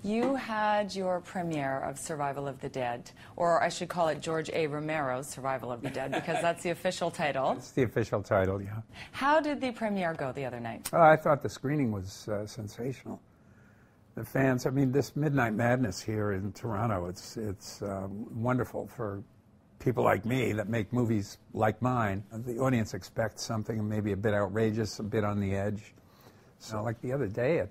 You had your premiere of Survival of the Dead, or I should call it George A. Romero's Survival of the Dead, because that's the official title. It's the official title, yeah. How did the premiere go the other night? I thought the screening was sensational. The fans, I mean, this Midnight Madness here in Toronto, it's wonderful for people like me that make movies like mine. The audience expects something maybe a bit outrageous, a bit on the edge. So like the other day at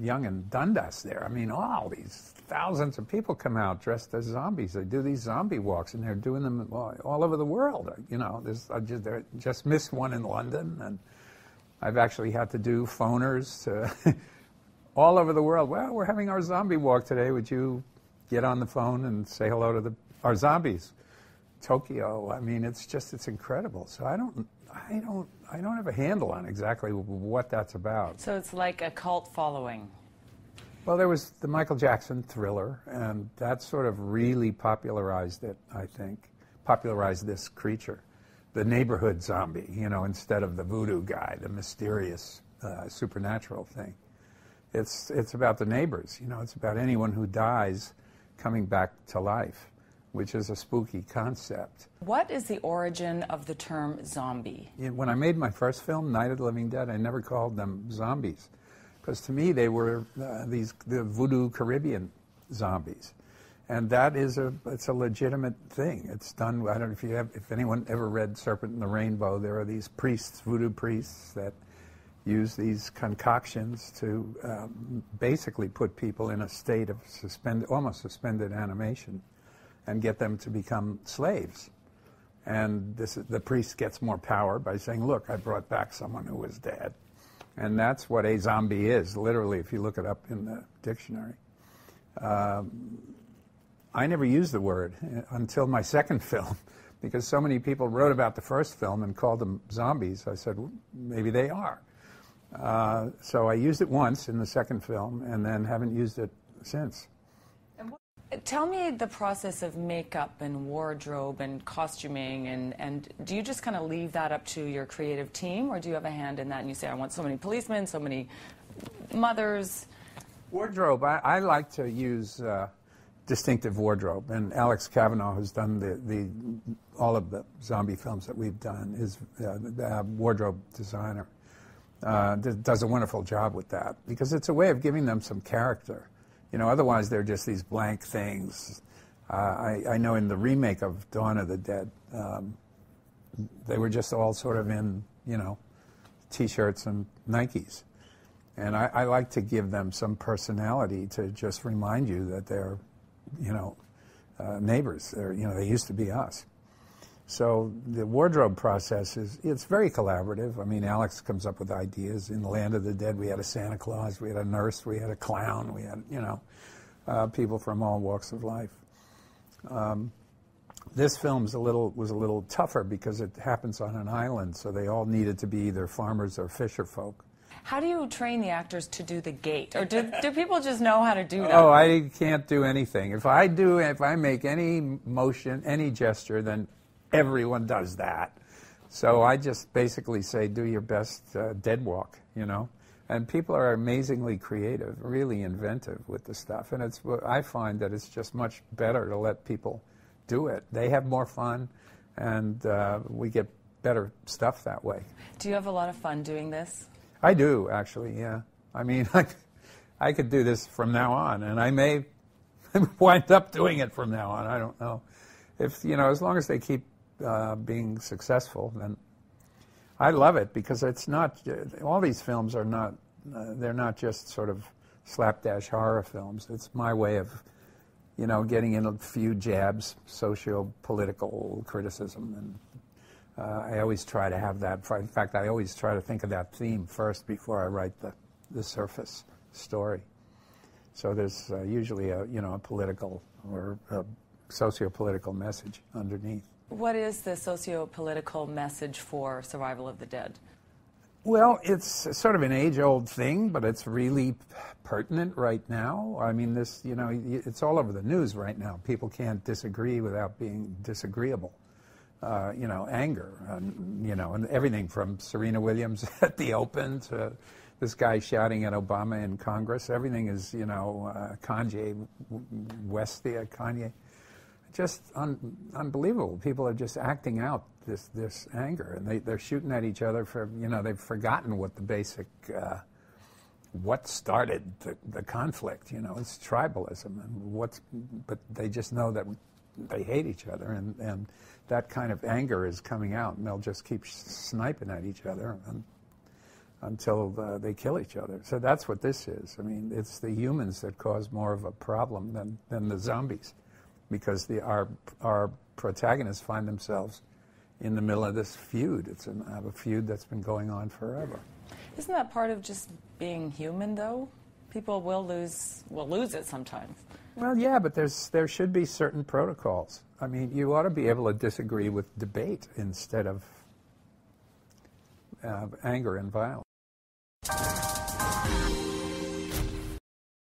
Yonge and Dundas there, I mean, all these thousands of people come out dressed as zombies. They do these zombie walks, and they're doing them all over the world. You know, I just missed one in London, and I've actually had to do phoners to all over the world. Well, we're having our zombie walk today. Would you get on the phone and say hello to our zombies? Tokyo, I mean, it's incredible. So I don't have a handle on exactly what that's about. So it's like a cult following. Well, there was the Michael Jackson Thriller, and that sort of really popularized it, I think. Popularized this creature, the neighborhood zombie, you know, instead of the voodoo guy, the mysterious supernatural thing. It's about the neighbors, you know, it's about anyone who dies coming back to life, which is a spooky concept. What is the origin of the term zombie? When I made my first film, Night of the Living Dead, I never called them zombies, because to me they were the voodoo Caribbean zombies, and that is it's a legitimate thing. It's done. I don't know if anyone ever read Serpent and the Rainbow. There are these priests, voodoo priests, that use these concoctions to basically put people in a state of almost suspended animation, and get them to become slaves. And the priest gets more power by saying, look, I brought back someone who was dead. And that's what a zombie is, literally, if you look it up in the dictionary. I never used the word until my second film, because so many people wrote about the first film and called them zombies. I said, well, maybe they are. So I used it once in the second film, and then haven't used it since. Tell me the process of makeup and wardrobe and costuming, and do you just kind of leave that up to your creative team, or do you have a hand in that and you say, I want so many policemen, so many mothers? Wardrobe, I like to use distinctive wardrobe, and Alex Cavanaugh, who's done all of the zombie films that we've done, is the wardrobe designer. Does a wonderful job with that, because it's a way of giving them some character. You know, otherwise they're just these blank things. I know in the remake of Dawn of the Dead, they were just all sort of in, you know, T-shirts and Nikes. And I like to give them some personality to just remind you that they're, you know, neighbors. They used to be us. So the wardrobe process it's very collaborative. I mean, Alex comes up with ideas. In the Land of the Dead, we had a Santa Claus, we had a nurse, we had a clown, we had, you know, people from all walks of life. This film was a little tougher because it happens on an island, so they all needed to be either farmers or fisher folk. How do you train the actors to do the gait? Or do people just know how to do that? Oh, I can't do anything. If I make any motion, any gesture, then everyone does that. So I just basically say, do your best dead walk, you know. And people are amazingly creative, really inventive with the stuff. And I find that it's just much better to let people do it. They have more fun, and we get better stuff that way. Do you have a lot of fun doing this? I do, actually, yeah. I mean, I could do this from now on, and I may wind up doing it from now on. I don't know. If, you know, as long as they keep being successful, then I love it, because it's not, all these films are not, they're not just sort of slapdash horror films. It's my way of, you know, getting in a few jabs, socio-political criticism, and I always try to have that. In fact, I always try to think of that theme first before I write the surface story. So there's usually a political or a socio-political message underneath. What is the socio-political message for Survival of the Dead? Well, it's sort of an age-old thing, but it's really pertinent right now. I mean, it's all over the news right now. People can't disagree without being disagreeable. Anger, and everything from Serena Williams at the Open to this guy shouting at Obama in Congress. Everything is, you know, Kanye Kanye. Just unbelievable. People are just acting out this anger, and they're shooting at each other for, you know, they've forgotten what the basic, what started the conflict. You know, it's tribalism, and but they just know that they hate each other, and that kind of anger is coming out, and they'll just keep sniping at each other until they kill each other. So that's what this is. I mean, it's the humans that cause more of a problem than the zombies, because our protagonists find themselves in the middle of this feud. It's a feud that's been going on forever. Isn't that part of just being human, though? People will lose it sometimes. Well, yeah, but there should be certain protocols. I mean, you ought to be able to disagree with debate instead of anger and violence.